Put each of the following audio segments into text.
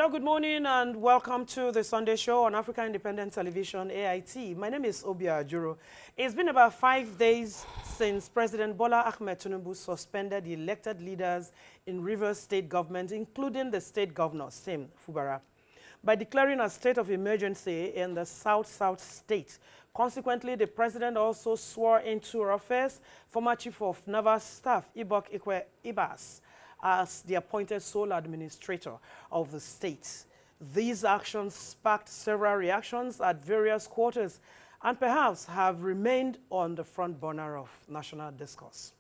Well, good morning and welcome to the Sunday show on Africa Independent Television, AIT. My name is Obia Ajuro. It's been about 5 days since President Bola Ahmed Tinubu suspended the elected leaders in Rivers State government, including the state governor, Sim Fubara, by declaring a state of emergency in the South state. Consequently, the president also swore into office former Chief of Naval Staff, Ibok Ikwe Ibas, as the appointed sole administrator of the state. These actions sparked several reactions at various quarters and perhaps have remained on the front burner of national discourse.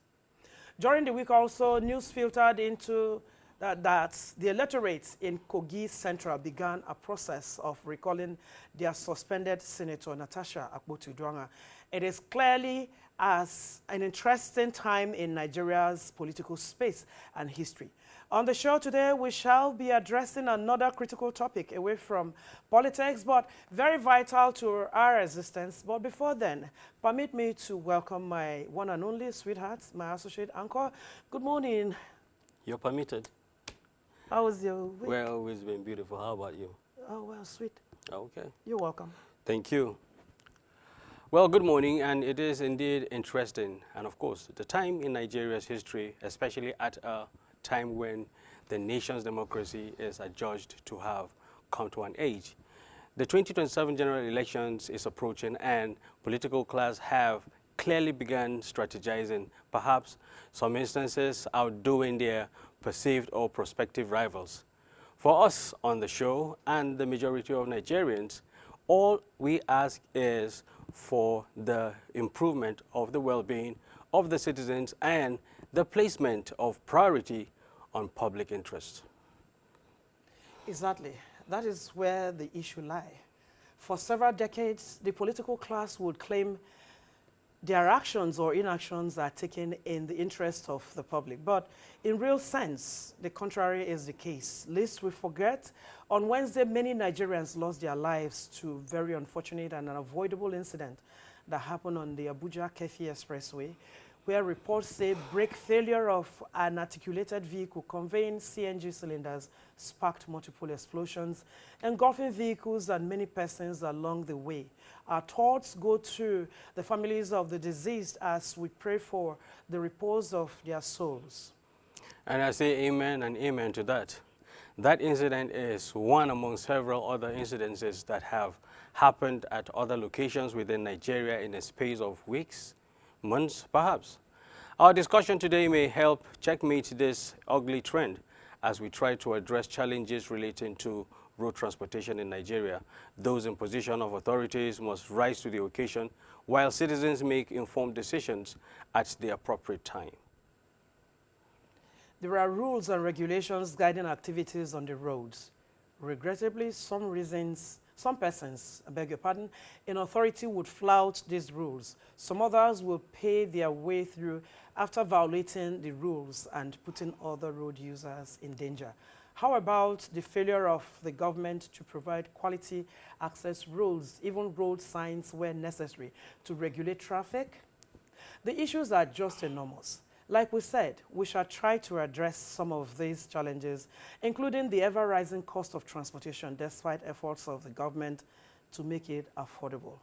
During the week also, news filtered into that the electorate in Kogi Central began a process of recalling their suspended Senator Nathasa Akpabio. It is clearly as an interesting time in Nigeria's political space and history. On the show today, we shall be addressing another critical topic away from politics, but very vital to our existence. But before then, permit me to welcome my one and only sweetheart, my associate anchor. Good morning. You're permitted. How was your week? Well, it's been beautiful. How about you? Oh, well, sweet. Okay. You're welcome. Thank you. Well, good morning, and it is indeed interesting. And of course, the time in Nigeria's history, especially at a time when the nation's democracy is adjudged to have come to an age. The 2027 general elections is approaching, and political class have clearly begun strategizing, perhaps some instances outdoing their perceived or prospective rivals. For us on the show and the majority of Nigerians, all we ask is for the improvement of the well-being of the citizens and the placement of priority on public interest. Exactly. That is where the issue lies. For several decades, the political class would claim their actions or inactions are taken in the interest of the public. But in real sense, the contrary is the case. Lest we forget, on Wednesday, many Nigerians lost their lives to very unfortunate and unavoidable incident that happened on the Abuja-Kefi Expressway, where reports say brake failure of an articulated vehicle conveying CNG cylinders sparked multiple explosions, engulfing vehicles and many persons along the way. Our thoughts go to the families of the deceased as we pray for the repose of their souls. And I say amen and amen to that. That incident is one among several other incidences that have happened at other locations within Nigeria in a space of weeks, months, perhaps. Our discussion today may help checkmate this ugly trend as we try to address challenges relating to road transportation in Nigeria. Those in position of authorities must rise to the occasion while citizens make informed decisions at the appropriate time. There are rules and regulations guiding activities on the roads. Regrettably, some persons, I beg your pardon, in authority would flout these rules. Some others will pay their way through after violating the rules and putting other road users in danger. How about the failure of the government to provide quality access roads, even road signs where necessary, to regulate traffic? The issues are just enormous. Like we said, we shall try to address some of these challenges, including the ever-rising cost of transportation, despite efforts of the government to make it affordable.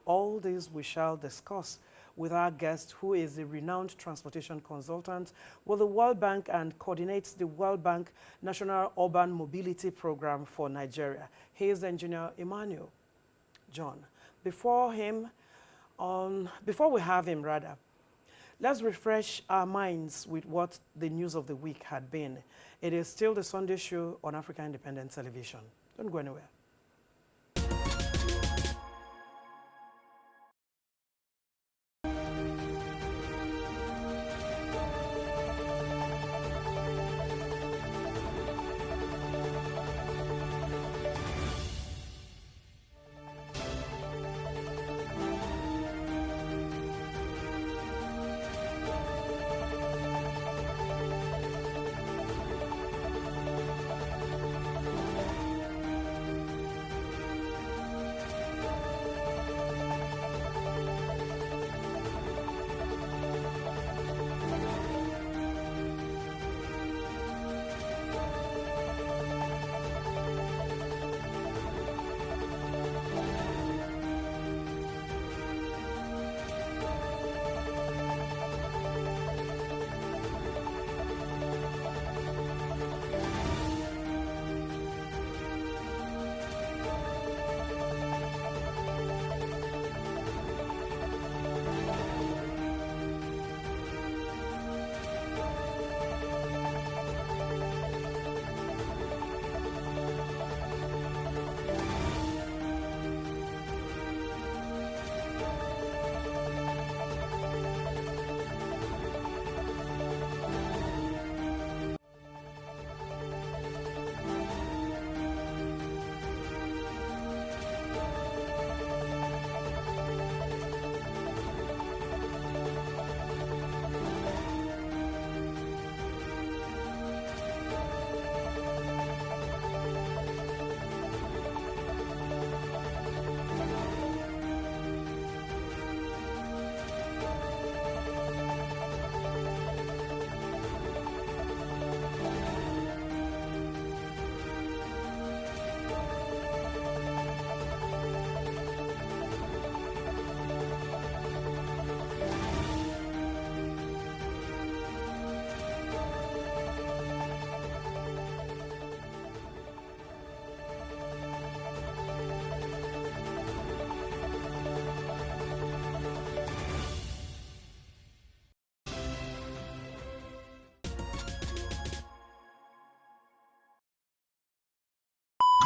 All this we shall discuss with our guest, who is a renowned transportation consultant with the World Bank and coordinates the World Bank National Urban Mobility Program for Nigeria. He is Engineer Emmanuel John. Before we have him, let's refresh our minds with what the news of the week had been. It is still the Sunday show on Africa Independent Television. Don't go anywhere.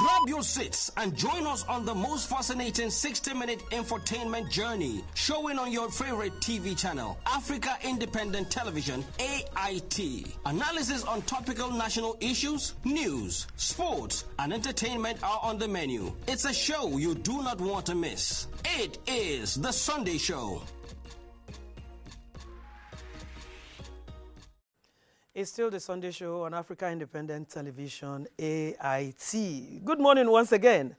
Grab your seats and join us on the most fascinating 60-minute infotainment journey, showing on your favorite TV channel, Africa Independent Television, AIT. Analysis on topical national issues, news, sports, and entertainment are on the menu. It's a show you do not want to miss. It is The Sunday Show. It's still The Sunday Show on Africa Independent Television, AIT. Good morning once again.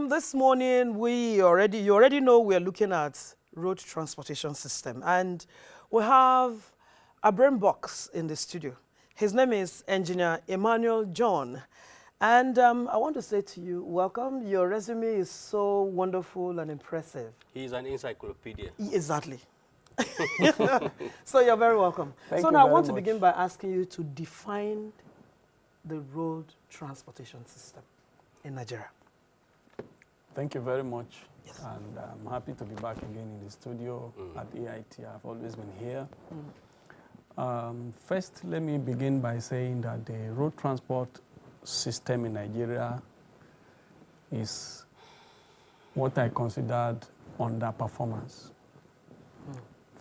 This morning, you already know we're looking at road transportation system. And we have a brain box in the studio. His name is Engineer Emmanuel John. And I want to say to you, welcome. Your resume is so wonderful and impressive. He's an encyclopedia. Exactly. So you're very welcome. Thank so you now I very want to much. begin by asking you to define the road transportation system in Nigeria. Thank you very much. Yes. And I'm happy to be back again in the studio at AIT. I've always been here. First, let me begin by saying that the road transport system in Nigeria is what I considered underperformance.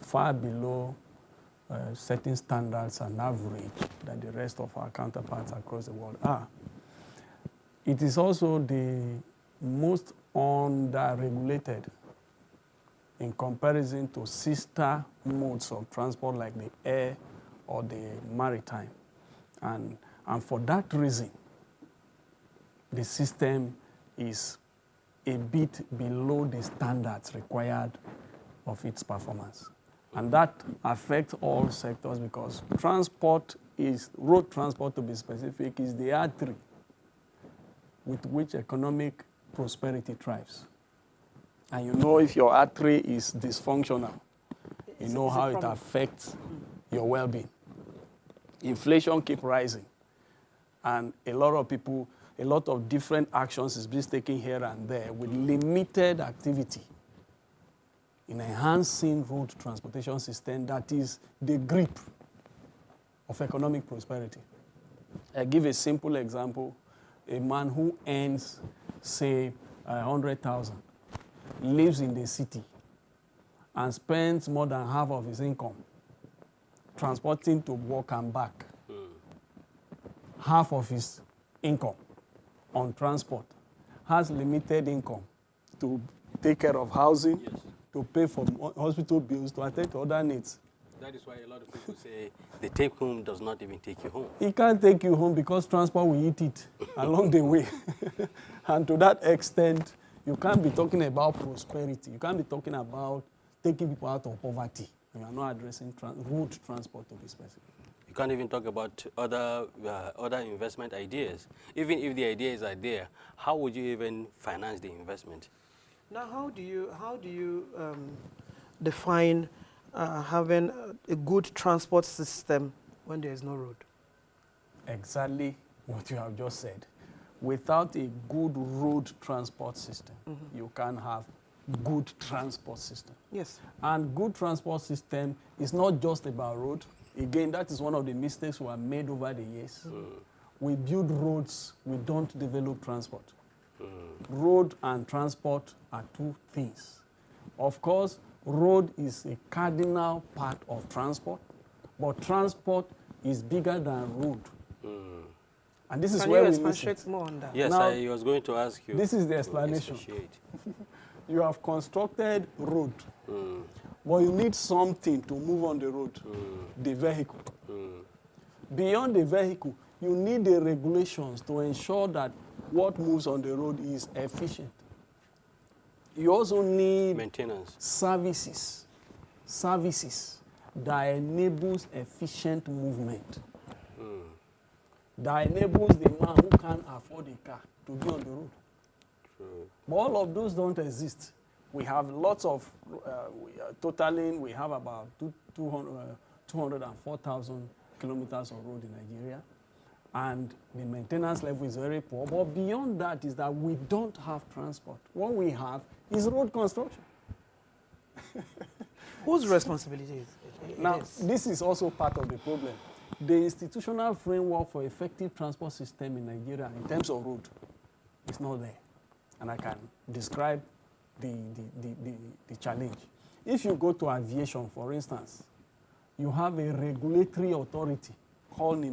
Far below certain standards and average that the rest of our counterparts across the world are. It is also the most under-regulated in comparison to sister modes of transport like the air or the maritime. And for that reason, the system is a bit below the standards required of its performance. And that affects all sectors because road transport to be specific, is the artery with which economic prosperity thrives. And you know if your artery is dysfunctional, you know how it affects your well-being. Inflation keeps rising. And a lot of different actions is being taken here and there with limited activity in enhancing road transportation system that is the grip of economic prosperity. I give a simple example. A man who earns, say, 100,000, lives in the city, and spends more than half of his income transporting to work and back. Half of his income on transport, has limited income to take care of housing, yes, to pay for hospital bills, to attend to other needs. That is why a lot of people say the take home does not even take you home. It can't take you home because transport will eat it along the way. And to that extent, you can't be talking about prosperity. You can't be talking about taking people out of poverty. You are not addressing road transport to be specific. You can't even talk about other investment ideas. Even if the ideas are there, how would you even finance the investment? Now, how do you define having a good transport system when there is no road? Exactly what you have just said. Without a good road transport system, you can have good transport system. Yes. And good transport system is not just about road. Again, that is one of the mistakes we have made over the years. We build roads, we don't develop transport. Road and transport are two things. Of course, road is a cardinal part of transport, but transport is bigger than road. And this is where we expatiate more on that? Yes, now, I was going to ask you. This is the explanation. You have constructed road, but you need something to move on the road, the vehicle. Beyond the vehicle, you need the regulations to ensure that what moves on the road is efficient. You also need maintenance services that enables efficient movement, that enables the man who can't afford a car to be on the road. But all of those don't exist. We have lots of, totaling, we have about 204,000 kilometers of road in Nigeria. And the maintenance level is very poor. But beyond that is that we don't have transport. What we have is road construction. Whose responsibility is it? Now, this is also part of the problem. The institutional framework for effective transport system in Nigeria in terms of road It's not there. And I can describe the challenge. If you go to aviation, for instance, you have a regulatory authority called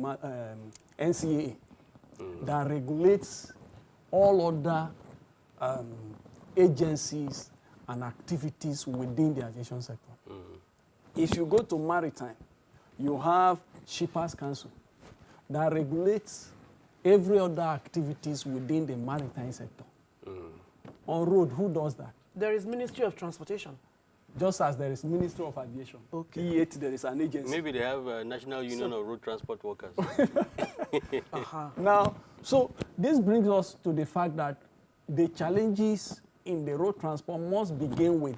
NCAA that regulates all other agencies and activities within the aviation sector. If you go to maritime, you have Shippers Council that regulates every other activities within the maritime sector. On road, who does that? There is Ministry of Transportation. Just as there is Ministry of Aviation. Okay. E8, there is an agency. Maybe they have a National Union of Road Transport Workers. Now, so this brings us to the fact that the challenges in the road transport must begin with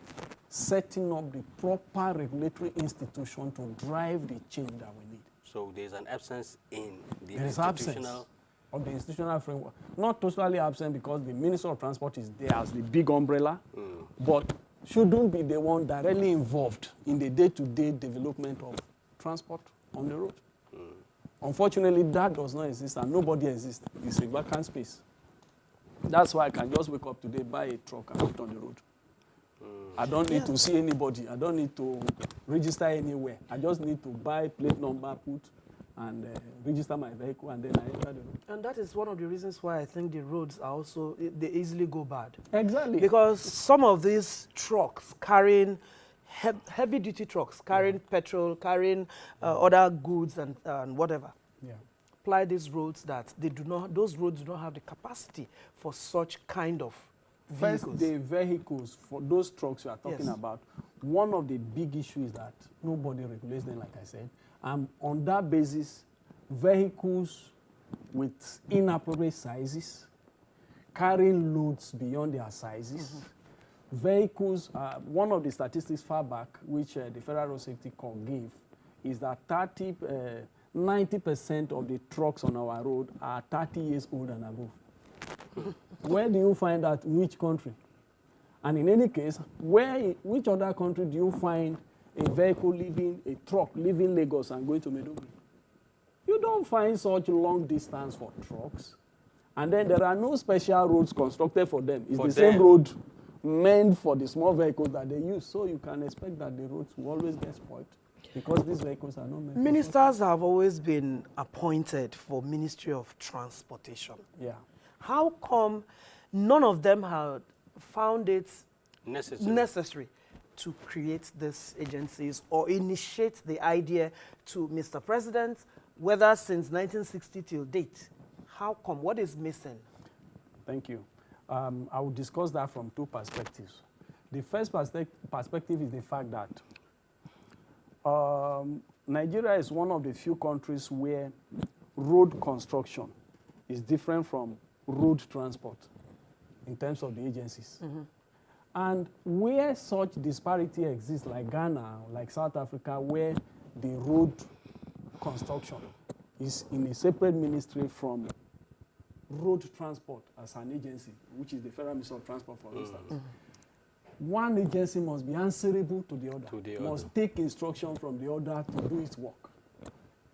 setting up the proper regulatory institution to drive the change that we need. So there's an absence in the There is institutional... absence of the institutional framework. Not totally absent because the Minister of Transport is there as the big umbrella, but shouldn't be the one directly involved in the day-to-day development of transport on the road. Unfortunately, that does not exist and nobody exists. It's a vacant space. That's why I can just wake up today, buy a truck and put on the road. I don't need to see anybody. I don't need to register anywhere. I just need to buy plate number, put, and register my vehicle, and then I enter the road. And that is one of the reasons why I think the roads are also, they easily go bad. Exactly. Because some of these trucks carrying, heavy-duty trucks, carrying petrol, carrying other goods and whatever, apply these roads that they do not, those roads do not have the capacity for such kind of vehicles. First, the vehicles, for those trucks you are talking about, one of the big issues is that nobody regulates them, like I said. And on that basis, vehicles with inappropriate sizes, carrying loads beyond their sizes, vehicles, one of the statistics far back, which the Federal Road Safety Corps gave, is that 90% of the trucks on our road are 30 years old and above. Where do you find that? Which country? And in any case, which other country do you find a vehicle leaving, a truck leaving Lagos and going to Maiduguri? You don't find such long distance for trucks. And then there are no special roads constructed for them. It's the same road meant for the small vehicles that they use. So you can expect that the roads will always get spoiled because these vehicles are not meant for Ministers have always been appointed for Ministry of Transportation. Yeah. How come none of them have found it necessary to create these agencies or initiate the idea to Mr. President, whether since 1960 till date? How come? What is missing? Thank you. I will discuss that from two perspectives. The first perspective is the fact that Nigeria is one of the few countries where road construction is different from road transport in terms of the agencies. And where such disparity exists, like Ghana, like South Africa, where the road construction is in a separate ministry from road transport as an agency, which is the Federal Ministry of Transport, for instance. One agency must be answerable to the other, must take instruction from the other to do its work.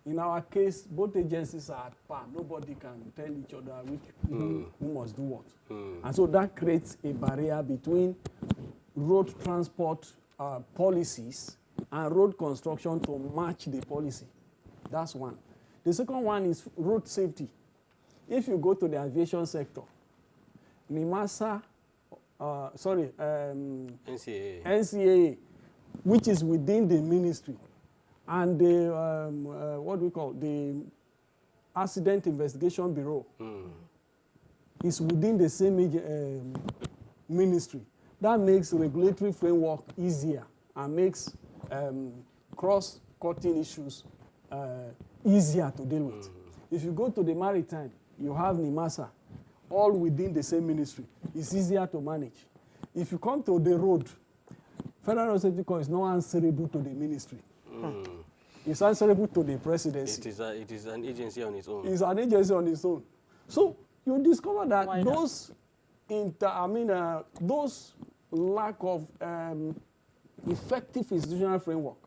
In our case, both agencies are at par. Nobody can tell each other who must do what. And so that creates a barrier between road transport policies and road construction to match the policy. That's one. The second one is road safety. If you go to the aviation sector, NIMASA, NCAA, which is within the ministry, and the, what we call the Accident Investigation Bureau is within the same ministry. That makes regulatory framework easier and makes cross-cutting issues easier to deal with. If you go to the maritime, you have NIMASA, all within the same ministry. It's easier to manage. If you come to the road, Federal Road Safety Corps is not answerable to the ministry. It's answerable to the presidency. It is an agency on its own. It's an agency on its own. So you discover that those lack of effective institutional framework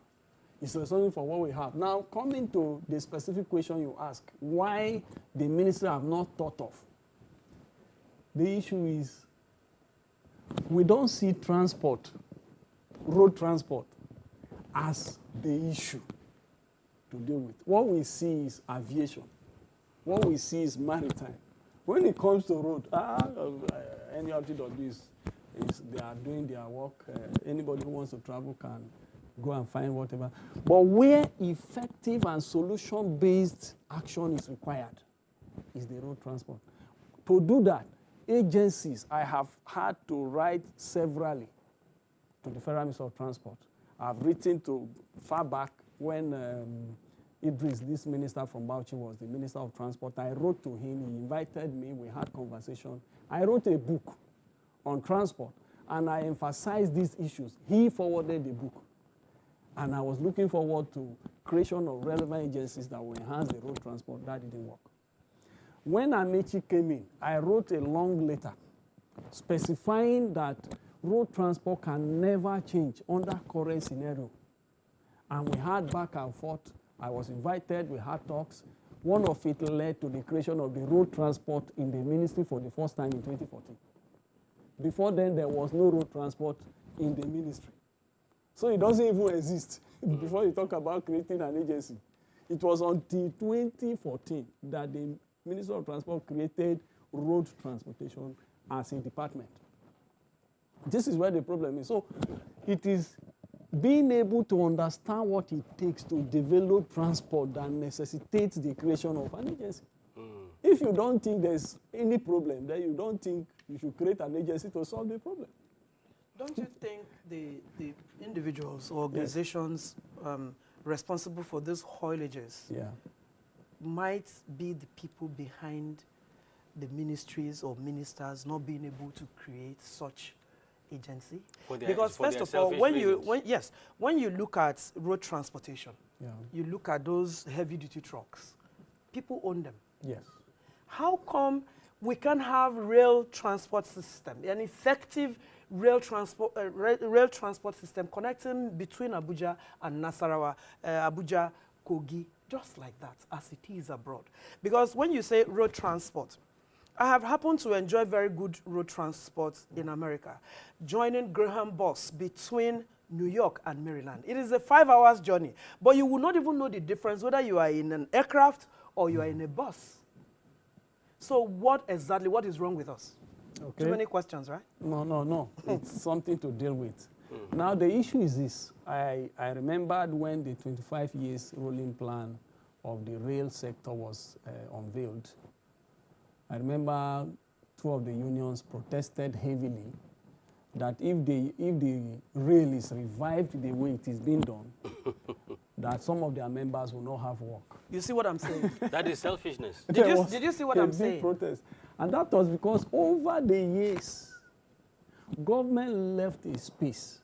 is something for what we have. Now, coming to the specific question you ask, why the ministry have not thought of. the issue is we don't see transport, road transport, as the issue to deal with. What we see is aviation. What we see is maritime. When it comes to road, any of this is they are doing their work. Anybody who wants to travel can go and find whatever. But where effective and solution-based action is required is the road transport. To do that, agencies, I have had to write severally to the Federal Minister of Transport. I've written to far back when Idris, this minister from Bauchi, was the Minister of Transport. I wrote to him, he invited me, we had conversation. I wrote a book on transport, and I emphasized these issues. He forwarded the book, and I was looking forward to creation of relevant agencies that will enhance the road transport. That didn't work. When Amechi came in, I wrote a long letter specifying that road transport can never change under current scenario. And we had back and forth. I was invited, we had talks. One of it led to the creation of the road transport in the ministry for the first time in 2014. Before then, there was no road transport in the ministry. So it doesn't even exist before you talk about creating an agency. It was until 2014 that the Minister of Transport created road transportation as a department. This is where the problem is. So it is being able to understand what it takes to develop transport that necessitates the creation of an agency. If you don't think there's any problem, then you don't think you should create an agency to solve the problem. Don't you think the individuals or organizations responsible for these haulages might be the people behind the ministries or ministers not being able to create such agency? Because first of all, when you look at road transportation, you look at those heavy-duty trucks, people own them. Yes. How come we can't have rail transport system, an effective rail transport system connecting between Abuja and Nasarawa, Abuja, Kogi, just like that, as it is abroad? Because when you say road transport, I have happened to enjoy very good road transport in America, joining Greyhound bus between New York and Maryland. It is a 5 hours journey, but you will not even know the difference whether you are in an aircraft or you are in a bus. So what is wrong with us? Okay. Too many questions, right? No. It's something to deal with. Now, the issue is this. I remembered when the 25 years rolling plan of the rail sector was unveiled. I remember two of the unions protested heavily that if the rail is revived the way it is being done, that some of their members will not have work. You see what I'm saying? That is selfishness. Did you see what I'm saying? Protest. And that was because over the years, government left a space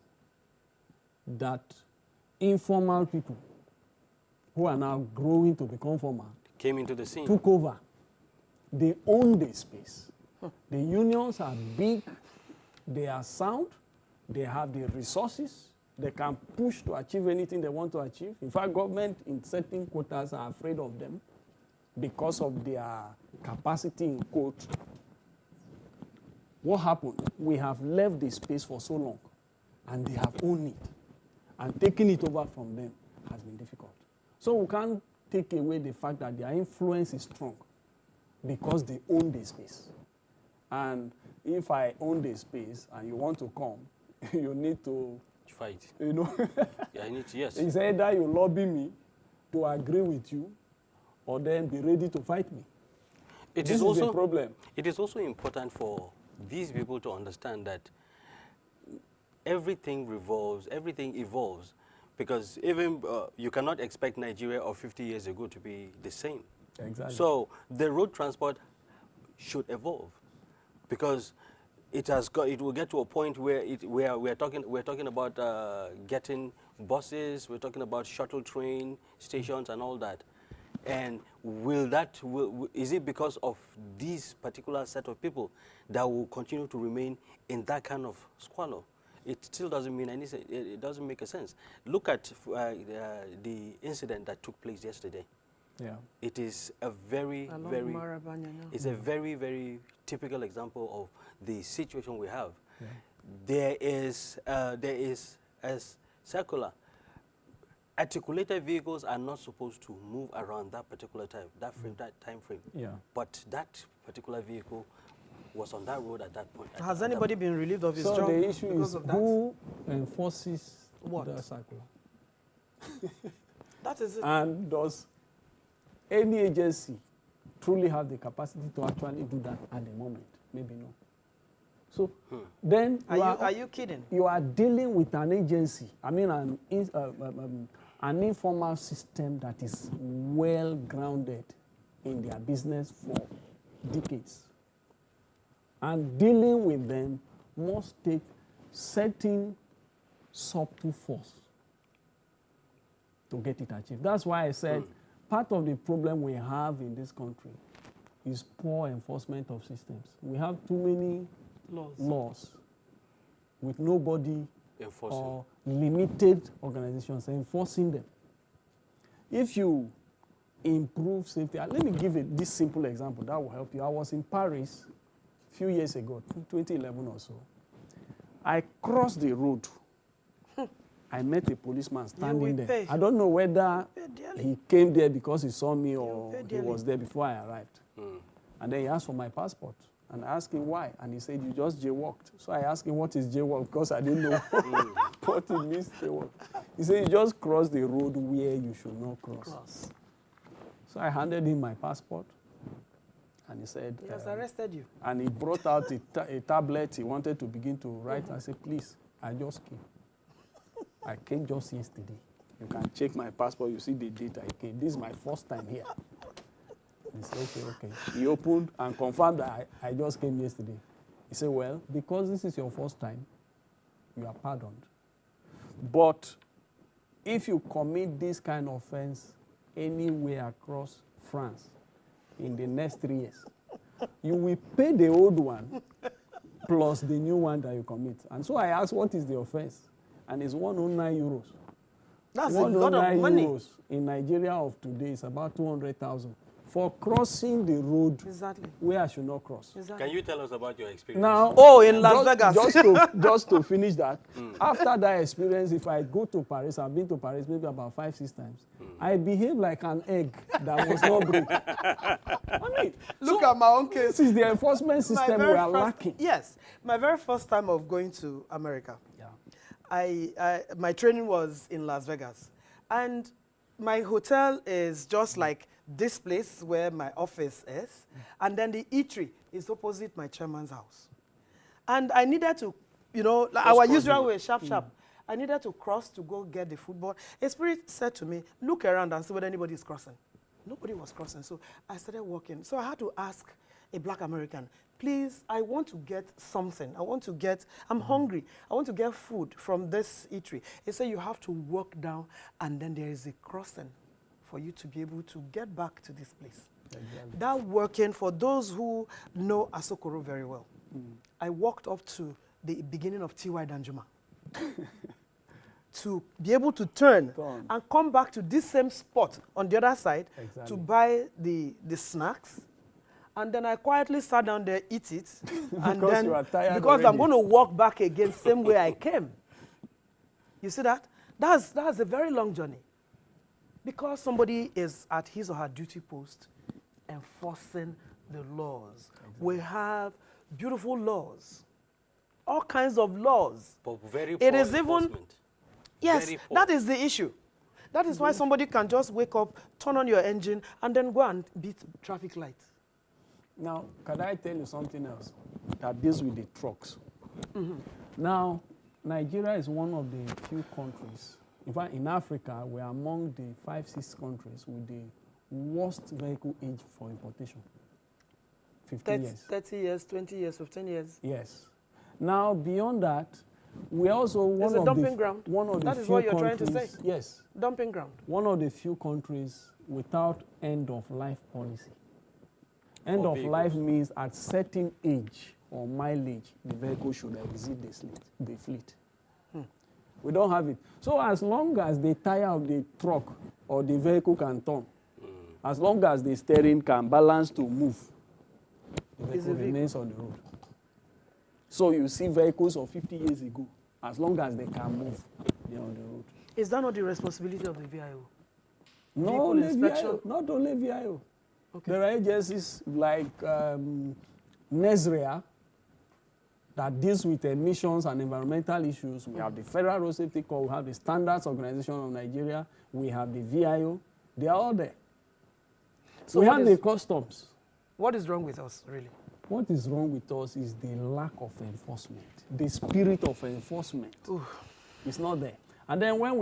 that informal people who are now growing to become formal came into the scene. Took over. They own the space. The unions are big, they are sound, they have the resources, they can push to achieve anything they want to achieve. In fact, government in certain quotas are afraid of them because of their capacity in quote. What happened? We have left the space for so long, and they have owned it. And taking it over from them has been difficult. So we can't take away the fact that their influence is strong because they own the space. And if I own the space and you want to come, you need to fight. You know? Yeah, I need to, yes. It's either you lobby me to agree with you or then be ready to fight me. This is a problem. It is also important for these people to understand that everything evolves, because even you cannot expect Nigeria of 50 years ago to be the same. Exactly. So the road transport should evolve, because it will get to a point where we're talking about getting buses, we're talking about shuttle train stations and all that. And is it because of this particular set of people that will continue to remain in that kind of squalor? It still doesn't mean anything. It doesn't make a sense. Look at the incident that took place yesterday Yeah. It is a very, it's a very, very typical example of the situation we have. Yeah. There is as circular. Articulated vehicles are not supposed to move around that particular time, that time frame. Yeah. But that particular vehicle was on that road at that point. Has anybody been relieved of his job? So the issue because is of that? who enforces What? the circular? That is it. And does any agency truly have the capacity to actually do that at the moment? Maybe no. So then Are you kidding? you are dealing with an agency, I mean an informal system that is well grounded in their business for decades. And dealing with them must take certain subtle force to get it achieved. That's why I said part of the problem we have in this country is poor enforcement of systems. We have too many laws with nobody Enforcing. or limited organizations enforcing them. If you improve safety, let me give this simple example that will help you. I was in Paris a few years ago, 2011 or so. I crossed the road. I met a policeman standing there. pay. I don't know whether dearly. he came there because he saw me or pay he dearly. was there before I arrived. And then he asked for my passport. And I asked him why. And he said, you just jaywalked. So I asked him, what is jaywalk? Because I didn't know what it means, jaywalk. He said, you just crossed the road where you should not cross. So I handed him my passport. And he said... He has arrested you. And he brought out a tablet. He wanted to begin to write. I said, please, I just came. I came just yesterday. You can check my passport. You see the date I came. This is my first time here. He said, okay. He opened and confirmed that I just came yesterday. He said, well, because this is your first time, you are pardoned. But if you commit this kind of offense anywhere across France in the next 3 years, you will pay the old one plus the new one that you commit. And so I asked, what is the offense? And it's 109 euros. That's a lot of money. Euros in Nigeria of today is about 200,000 for crossing the road where I should not cross. Can you tell us about your experience? Now, in Las Vegas. just to finish that, after that experience, if I go to Paris, I've been to Paris maybe about 5-6 times, I behave like an egg that was not break. I mean, Look at my own case. This is the enforcement system we are lacking. Yes. My very first time of going to America, my training was in Las Vegas. And my hotel is just like this place where my office is. And then the eatery is opposite my chairman's house. And I needed to, like our usual way, sharp. I needed to cross to go get the football. A spirit said to me, look around and see whether anybody is crossing. Nobody was crossing. So I started walking. So I had to ask a black American, please, I want to get something. I'm hungry. I want to get food from this eatery. He said, you have to walk down and then there is a crossing for you to be able to get back to this place. Exactly. That working, for those who know Asokoro very well, I walked up to the beginning of T.Y. Danjuma to be able to turn and come back to this same spot on the other side to buy the snacks. And then I quietly sat down there, eat it. And because then, you are tired because already. I'm going to walk back again, same way I came. You see that? That's a very long journey. Because somebody is at his or her duty post enforcing the laws. Exactly. We have beautiful laws, all kinds of laws. But very poor enforcement. Yes, that is the issue. That is why somebody can just wake up, turn on your engine, and then go and beat traffic lights. Now, can I tell you something else that deals with the trucks? Now, Nigeria is one of the few countries, in fact, in Africa, we are among the 5-6 countries with the worst vehicle age for importation. 15 years. 30 years, 20 years, 15 years. Yes. Now, beyond that, we also one a of dumping the ground. one of the that is few what you're countries, trying to say. Yes. Dumping ground. One of the few countries without end-of-life policy. End-of-life means at certain age or mileage, the vehicle should exit the fleet. We don't have it. So as long as the tire of the truck or the vehicle can turn, As long as the steering can balance to move, the It's a vehicle vehicle. remains on the road. So you see vehicles of 50 years ago, as long as they can move, they're on the road. Is that not the responsibility of the VIO? Not Vehicle only inspection? VIO, not only VIO. Okay. There are agencies like NESREA that deals with emissions and environmental issues. We have the Federal Road Safety Corps, we have the Standards Organization of Nigeria, we have the VIO. They are all there. So we what have is- the customs. What is wrong with us, really? What is wrong with us is the lack of enforcement. The spirit of enforcement is not there. And then when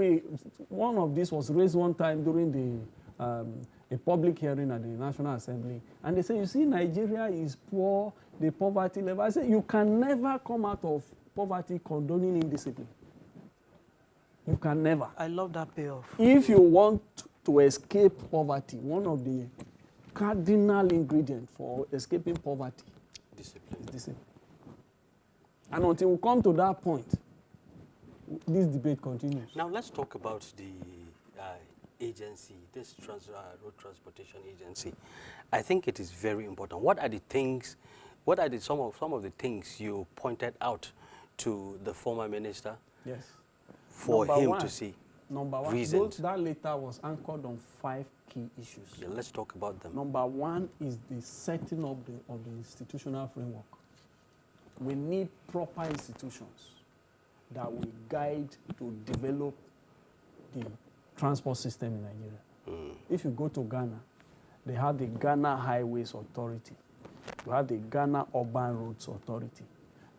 one of these was raised one time during a public hearing at the National Assembly, and they say, you see, Nigeria is poor, the poverty level. I say, you can never come out of poverty condoning indiscipline. You can never. I love that payoff. If you want to escape poverty, one of the cardinal ingredients for escaping poverty Discipline. is discipline. And until we come to that point, this debate continues. Now let's talk about the agency, this road transportation agency. I think it is very important. What are the things? What are some of the things you pointed out to the former minister? Yes. For Number him one. to see Number one, reasons. that letter was anchored on 5 key issues. Yeah, let's talk about them. Number one is the setting of the institutional framework. We need proper institutions that will guide to develop the transport system in Nigeria. If you go to Ghana, they have the Ghana Highways Authority. You have the Ghana Urban Roads Authority.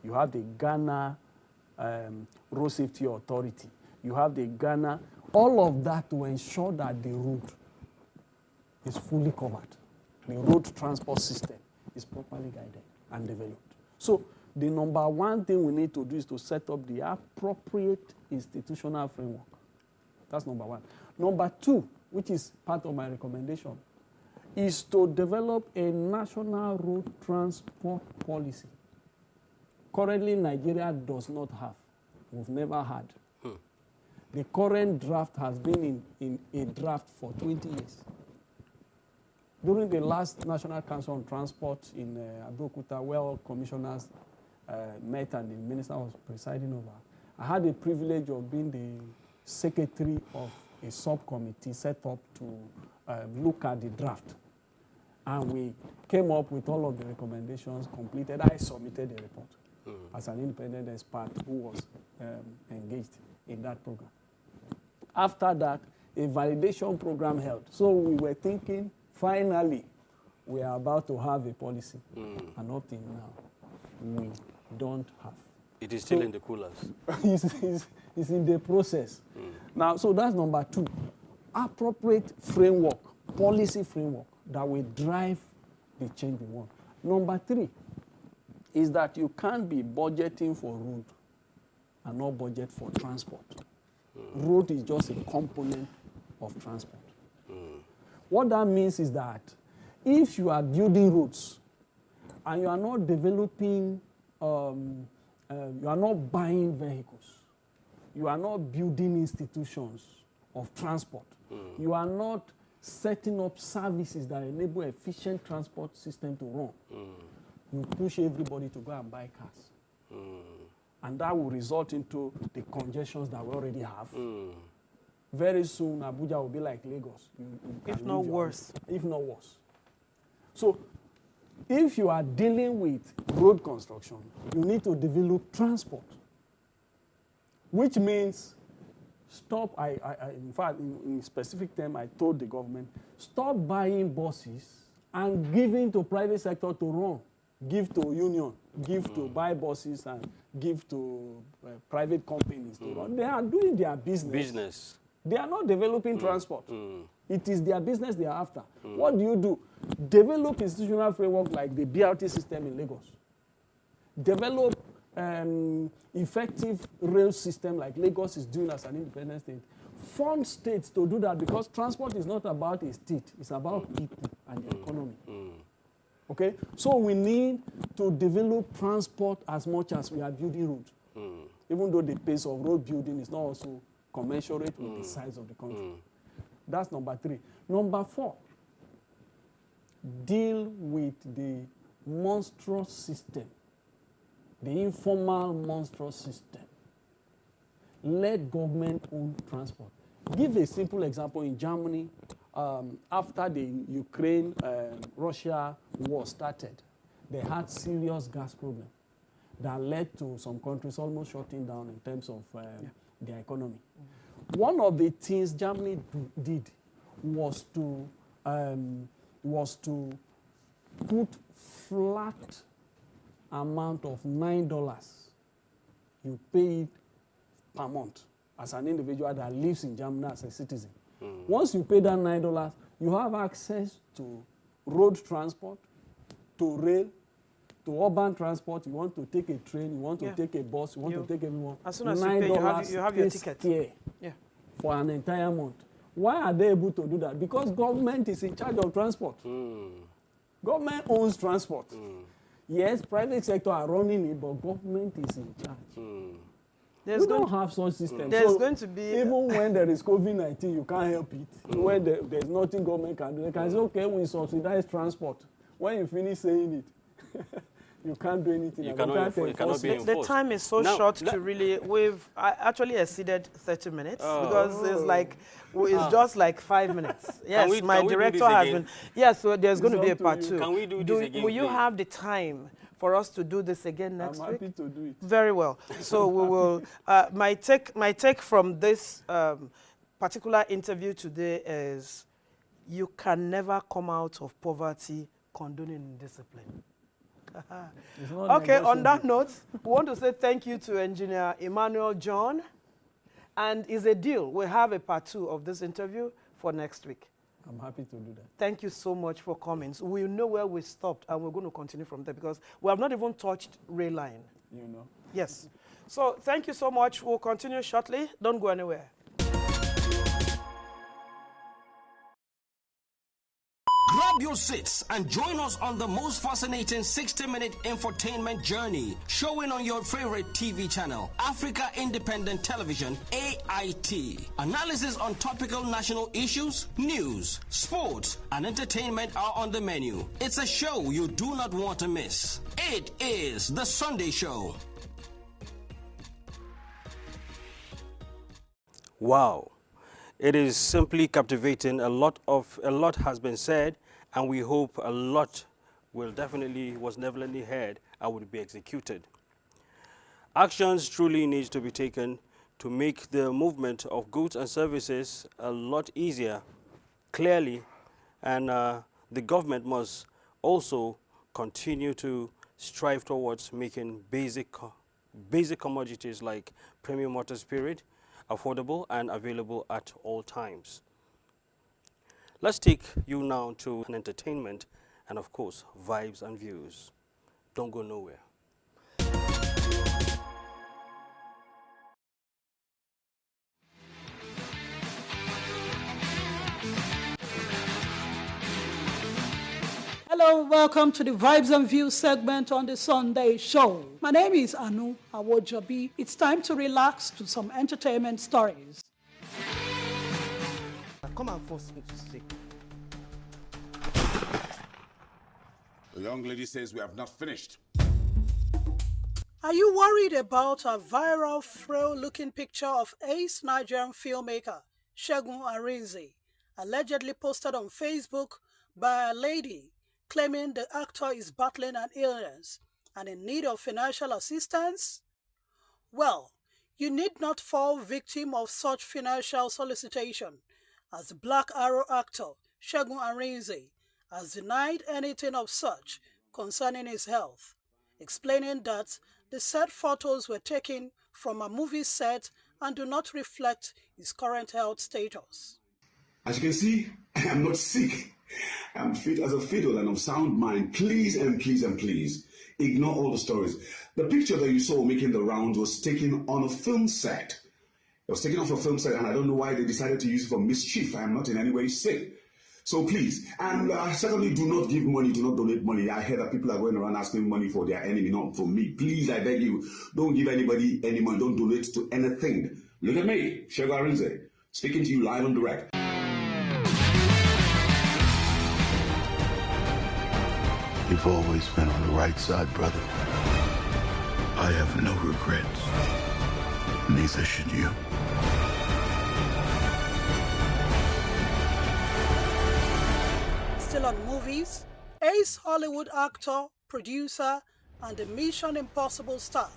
You have the Ghana Road Safety Authority. You have the Ghana, all of that to ensure that the road is fully covered. The road transport system is properly guided and developed. So the number one thing we need to do is to set up the appropriate institutional framework. That's number one. Number two, which is part of my recommendation, is to develop a national road transport policy. Currently, Nigeria does not have. We've never had. The current draft has been in a draft for 20 years. During the last National Council on Transport in Abeokuta, where all commissioners met and the minister was presiding over, I had the privilege of being the secretary of a subcommittee set up to look at the draft. And we came up with all of the recommendations, completed. I submitted the report as an independent expert who was engaged in that program. After that, a validation program held. So we were thinking, finally, we are about to have a policy. And up till now, we don't have. It is still in the coolers. It's in the process. Now, so that's number two. Appropriate framework, policy framework that will drive the change we want. Number three is that you can't be budgeting for road and not budget for transport. Road is just a component of transport. What that means is that if you are building roads and you are not developing, you are not buying vehicles, you are not building institutions of transport, you are not setting up services that enable efficient transport system to run, you push everybody to go and buy cars. And that will result into the congestions that we already have. Very soon, Abuja will be like Lagos. You If can not leave your worse. house. If not worse. So, if you are dealing with road construction, you need to develop transport, which means stop. In fact, in specific term, I told the government, stop buying buses and giving to private sector to run. Give to union, give to buy buses and give to private companies to run. They are doing their business. They are not developing transport. It is their business they are after. What do? Develop institutional framework like the BRT system in Lagos. Develop effective rail system like Lagos is doing as an independent state. Fund states to do that because transport is not about a state. It's about people and the economy. Okay? So we need to develop transport as much as we are building roads. Even though the pace of road building is not also commensurate with the size of the country. That's number three. Number four deal with the monstrous system, the informal monstrous system. Let government own transport. Give a simple example. In Germany, after the Ukraine-Russia war started, they had serious gas problem that led to some countries almost shutting down in terms of their economy. One of the things Germany did was to put flat amount of $9. You pay it per month as an individual that lives in Germany as a citizen. Once you pay that $9, you have access to road transport, to rail, to urban transport. You want to take a train, you want to take a bus, you want to take everyone. As soon as you pay, you have your ticket. For an entire month. Why are they able to do that? Because government is in charge of transport. Government owns transport. Yes, private sector are running it, but government is in charge. We don't have such systems. There's going to be... Even when there is COVID-19, you can't help it. When there's nothing government can do, they can say, okay, we subsidize transport. When you finish saying it, you can't do anything. You cannot be enforced. The time is so short to really... We've actually exceeded 30 minutes because it's just like 5 minutes. Yes, my director has been... Yes, so there's going to be a part 2. Can we do this again, will you have the time for us to do this again next week? I'm happy to do it. Very well. So we will... my take from this particular interview today is you can never come out of poverty condoning indiscipline. Okay, on that note, we want to say thank you to Engineer Emmanuel John. And it's a deal. We'll have a part 2 of this interview for next week. I'm happy to do that. Thank you so much for coming. So we'll know where we stopped, and we're going to continue from there because we have not even touched rail line. You know. Yes. So thank you so much. We'll continue shortly. Don't go anywhere. Grab your seats and join us on the most fascinating 60-minute infotainment journey, showing on your favorite TV channel, Africa Independent Television, AIT. Analysis on topical national issues, news, sports, and entertainment are on the menu. It's a show you do not want to miss. It is The Sunday Show. Wow. It is simply captivating. A lot has been said, and we hope a lot was definitely heard and would be executed. Actions truly need to be taken to make the movement of goods and services a lot easier, clearly, and the government must also continue to strive towards making basic commodities like premium water spirit affordable and available at all times. Let's take you now to an entertainment and, of course, vibes and views. Don't go nowhere. Hello, welcome to the Vibes and Views segment on the Sunday Show. My name is Anu Awojabi. It's time to relax to some entertainment stories. Come and force me to speak. The young lady says we have not finished. Are you worried about a viral, frail-looking picture of ace Nigerian filmmaker Segun Arinze, allegedly posted on Facebook by a lady claiming the actor is battling an illness and in need of financial assistance? Well, you need not fall victim of such financial solicitation, as the Black Arrow actor Segun Arinze has denied anything of such concerning his health, explaining that the said photos were taken from a movie set and do not reflect his current health status. As you can see, I am not sick. I'm fit as a fiddle and of sound mind. Please and please and please ignore all the stories. The picture that you saw making the rounds was taken on a film set. It was taken off a film set, and I don't know why they decided to use it for mischief. I am not in any way sick. So please, and secondly, do not give money, do not donate money. I hear that people are going around asking money for their enemy, not for me. Please, I beg you, don't give anybody any money. Don't donate to anything. Look at me, Segun Arinze, speaking to you live and direct. You've always been on the right side, brother. I have no regrets. Neither should you. Still on movies, ace Hollywood actor, producer, and the Mission Impossible star,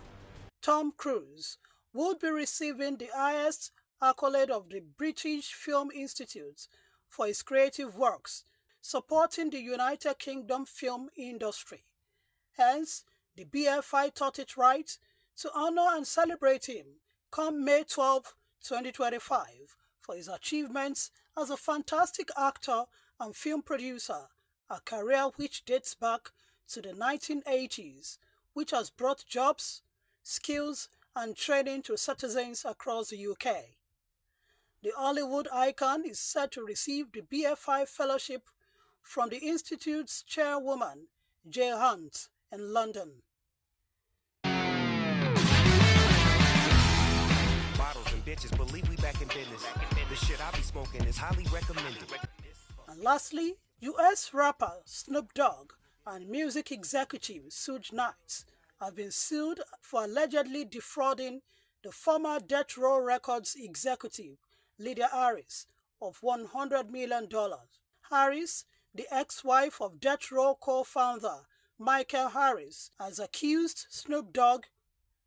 Tom Cruise, would be receiving the highest accolade of the British Film Institute for his creative works supporting the United Kingdom film industry. Hence, the BFI thought it right to honor and celebrate him come May 12, 2025, for his achievements as a fantastic actor and film producer, a career which dates back to the 1980s, which has brought jobs, skills, and training to citizens across the UK. The Hollywood icon is set to receive the BFI Fellowship from the Institute's chairwoman, Jay Hunt, in London. Bottles and bitches, believe we back in business. The shit I be smoking is highly recommended. And lastly, US rapper Snoop Dogg and music executive Suge Knight have been sued for allegedly defrauding the former Death Row Records executive Lydia Harris of $100 million. Harris, the ex-wife of Death Row co-founder Michael Harris, has accused Snoop Dogg,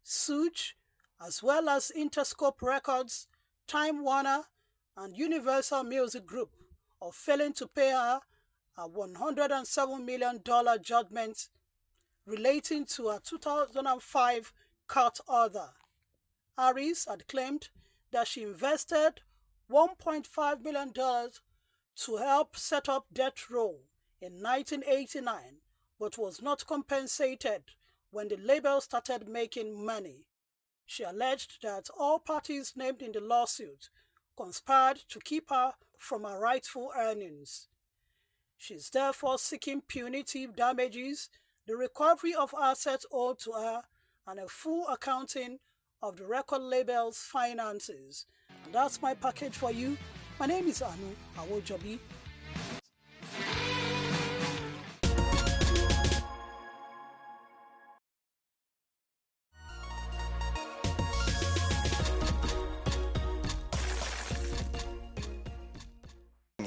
Suge, as well as Interscope Records, Time Warner, and Universal Music Group of failing to pay her a $107 million judgment relating to a 2005 court order. Harris had claimed that she invested $1.5 million to help set up Death Row in 1989, but was not compensated when the label started making money. She alleged that all parties named in the lawsuit conspired to keep her from her rightful earnings. She is therefore seeking punitive damages, the recovery of assets owed to her, and a full accounting of the record label's finances. And that's my package for you. My name is Anu Awojobi.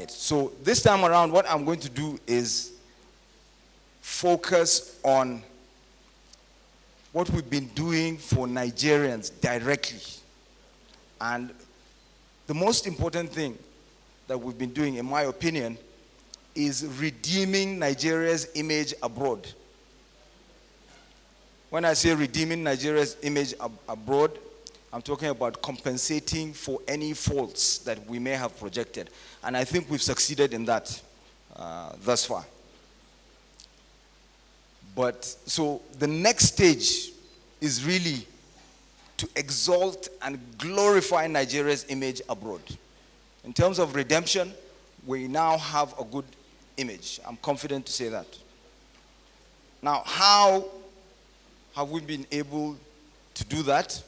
So this time around, what I'm going to do is focus on what we've been doing for Nigerians directly. And the most important thing that we've been doing, in my opinion, is redeeming Nigeria's image abroad. When I say redeeming Nigeria's image abroad, I'm talking about compensating for any faults that we may have projected. And I think we've succeeded in that thus far. But so the next stage is really to exalt and glorify Nigeria's image abroad. In terms of redemption, we now have a good image. I'm confident to say that. Now, how have we been able to do that?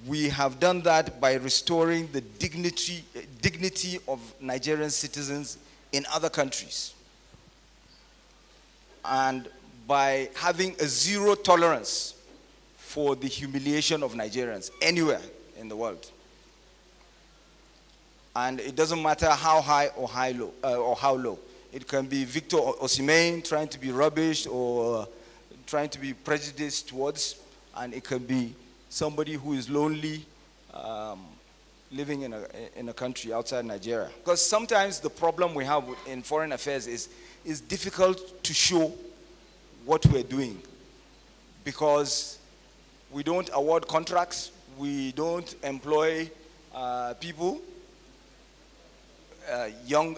We have done that by restoring the dignity of Nigerian citizens in other countries, and by having a zero tolerance for the humiliation of Nigerians anywhere in the world. And it doesn't matter how high or how low. It can be Victor Osimhen trying to be rubbish or trying to be prejudiced towards, and it can be somebody who is lonely, living in a country outside Nigeria. Because sometimes the problem we have in foreign affairs is difficult to show what we're doing, because we don't award contracts, we don't employ people, young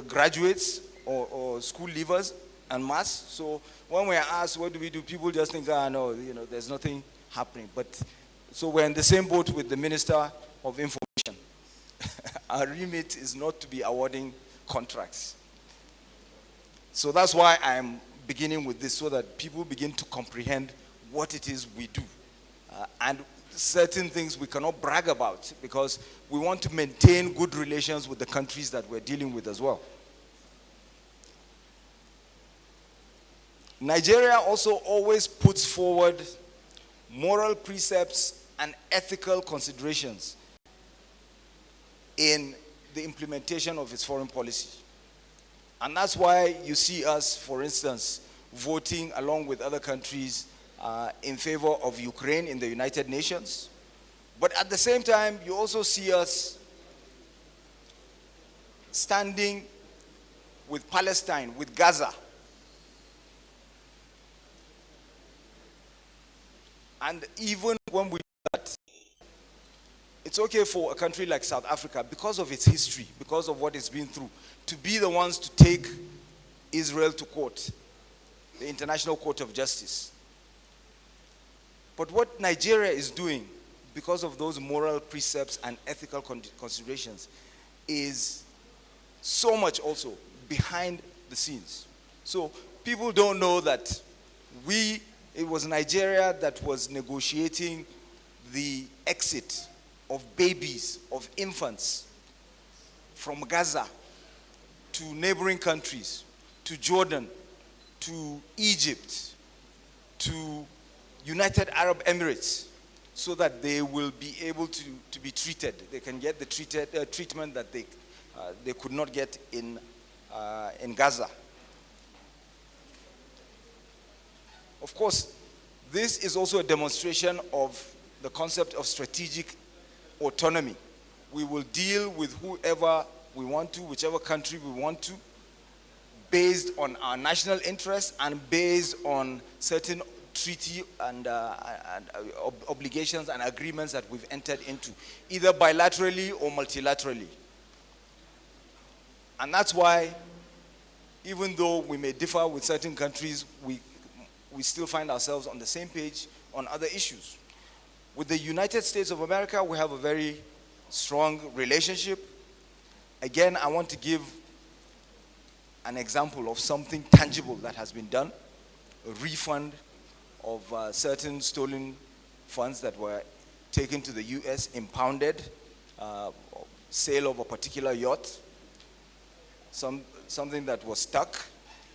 graduates or school leavers en masse. So when we're asked what do we do, people just think, no, there's nothing happening. But so we're in the same boat with the Minister of Information. Our remit is not to be awarding contracts. So that's why I'm beginning with this, so that people begin to comprehend what it is we do. And certain things we cannot brag about, because we want to maintain good relations with the countries that we're dealing with as well. Nigeria also always puts forward moral precepts and ethical considerations in the implementation of its foreign policy. And that's why you see us, for instance, voting along with other countries in favor of Ukraine in the United Nations. But at the same time, you also see us standing with Palestine, with Gaza. And even when we do that, it's okay for a country like South Africa, because of its history, because of what it's been through, to be the ones to take Israel to court, the International Court of Justice. But what Nigeria is doing, because of those moral precepts and ethical considerations, is so much also behind the scenes. So people don't know that it was Nigeria that was negotiating the exit of babies, of infants from Gaza to neighboring countries, to Jordan, to Egypt, to United Arab Emirates, so that they will be able to be treated. They can get the treatment that they could not get in Gaza. Of course, this is also a demonstration of the concept of strategic autonomy. We will deal with whoever we want to, whichever country we want to, based on our national interests and based on certain treaty and obligations and agreements that we've entered into, either bilaterally or multilaterally. And that's why, even though we may differ with certain countries, we still find ourselves on the same page on other issues. With the United States of America, we have a very strong relationship. Again, I want to give an example of something tangible that has been done, a refund of certain stolen funds that were taken to the US, impounded, sale of a particular yacht, something that was stuck.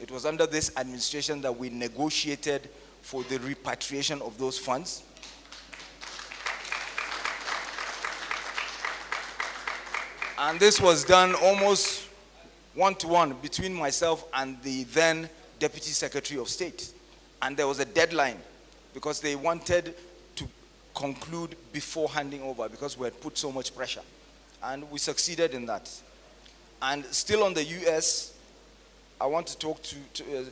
It was under this administration that we negotiated for the repatriation of those funds. And this was done almost one-to-one between myself and the then Deputy Secretary of State. And there was a deadline because they wanted to conclude before handing over because we had put so much pressure. And we succeeded in that. And still on the US, I want to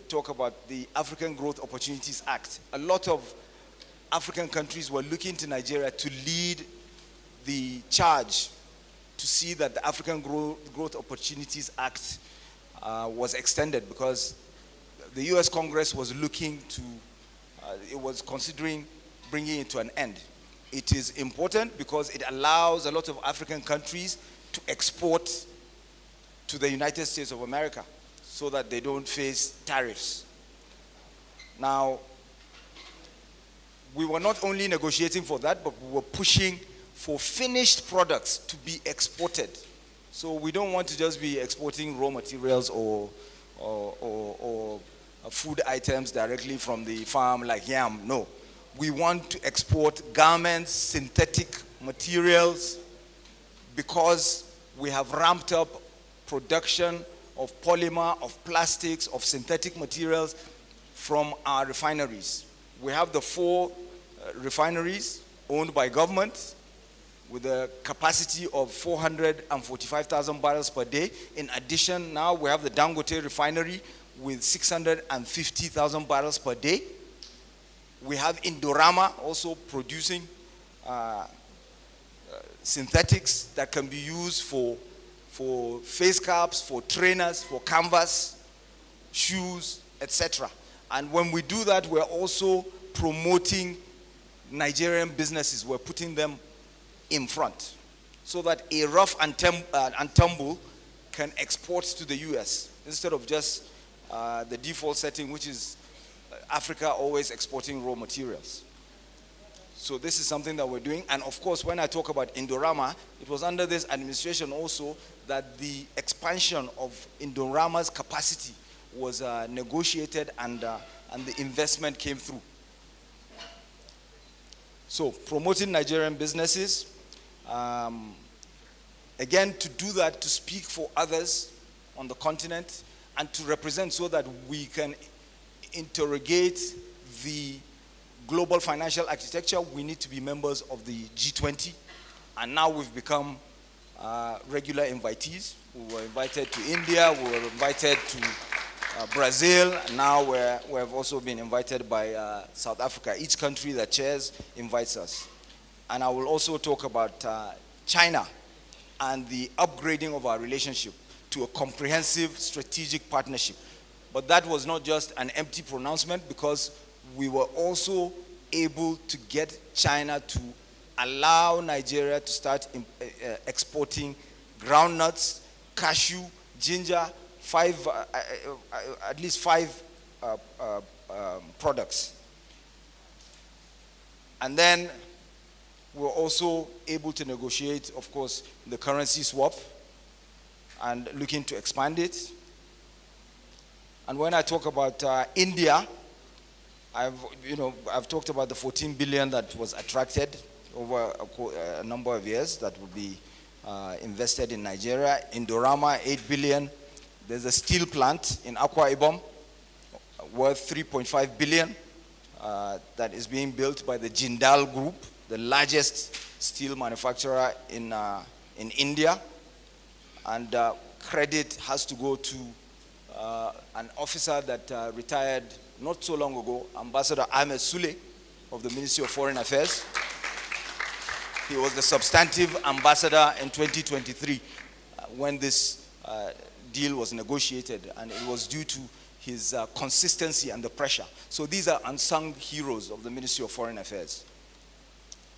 talk about the African Growth Opportunities Act. A lot of African countries were looking to Nigeria to lead the charge to see that the African Growth Opportunities Act was extended, because the US Congress was looking to, it was considering bringing it to an end. It is important because it allows a lot of African countries to export to the United States of America so that they don't face tariffs. Now, we were not only negotiating for that, but we were pushing for finished products to be exported. So we don't want to just be exporting raw materials or food items directly from the farm like yam. No. We want to export garments, synthetic materials, because we have ramped up production of polymer, of plastics, of synthetic materials from our refineries. We have the 4 refineries owned by government with a capacity of 445,000 barrels per day. In addition, now we have the Dangote refinery with 650,000 barrels per day. We have Indorama also producing synthetics that can be used for face caps, for trainers, for canvas, shoes, etc. And when we do that, we're also promoting Nigerian businesses. We're putting them in front so that a rough and tumble can export to the US instead of just the default setting, which is Africa always exporting raw materials. So this is something that we're doing. And of course, when I talk about Indorama, it was under this administration also that the expansion of Indorama's capacity was negotiated and and the investment came through. So promoting Nigerian businesses, again, to do that, to speak for others on the continent, and to represent so that we can interrogate the global financial architecture. We need to be members of the G20, and now we've become regular invitees. We were invited to India, we were invited to Brazil, and now we have also been invited by South Africa. Each country that chairs invites us. And I will also talk about China and the upgrading of our relationship to a comprehensive strategic partnership. But that was not just an empty pronouncement, because we were also able to get China to allow Nigeria to start exporting groundnuts, cashew, ginger, at least five products. And then we were also able to negotiate, of course, the currency swap and looking to expand it. And when I talk about India, I've talked about the 14 billion that was attracted over a number of years that will be invested in Nigeria. Indorama, 8 billion. There's a steel plant in Akwa Ibom worth 3.5 billion that is being built by the Jindal Group, the largest steel manufacturer in India. And credit has to go to an officer that retired not so long ago, Ambassador Ahmed Sule of the Ministry of Foreign Affairs. He was the substantive ambassador in 2023 when this deal was negotiated, and it was due to his consistency and the pressure. So these are unsung heroes of the Ministry of Foreign Affairs.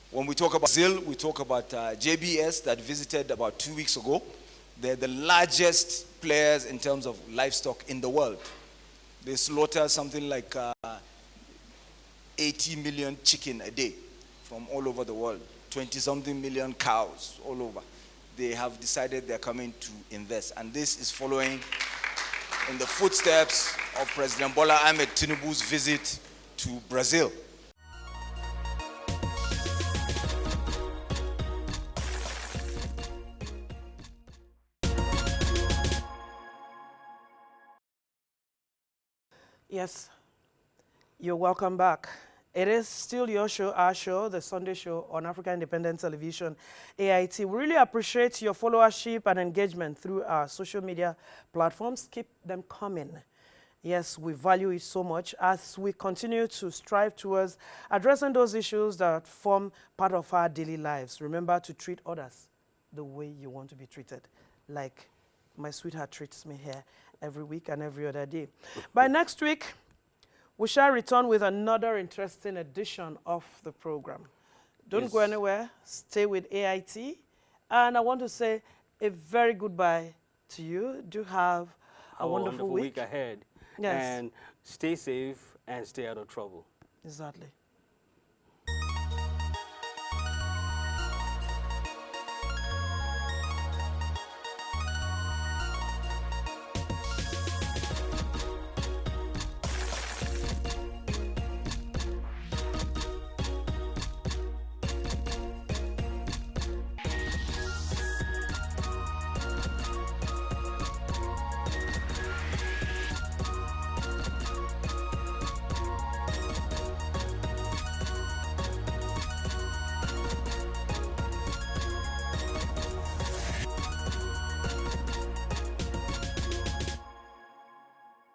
When we talk about Brazil, we talk about JBS that visited about 2 weeks ago. They're the largest players in terms of livestock in the world. They slaughter something like 80 million chicken a day from all over the world, 20-something million cows all over. They have decided they're coming to invest. And this is following in the footsteps of President Bola Ahmed Tinubu's visit to Brazil. Yes, you're welcome back. It is still your show, our show, the Sunday show on Africa Independent Television, AIT. We really appreciate your followership and engagement through our social media platforms. Keep them coming. Yes, we value it so much as we continue to strive towards addressing those issues that form part of our daily lives. Remember to treat others the way you want to be treated, like my sweetheart treats me here every week and every other day. By next week, we shall return with another interesting edition of the program. Don't go anywhere. Stay with AIT. And I want to say a very goodbye to you. Do have a wonderful week ahead. Yes. And stay safe and stay out of trouble. Exactly.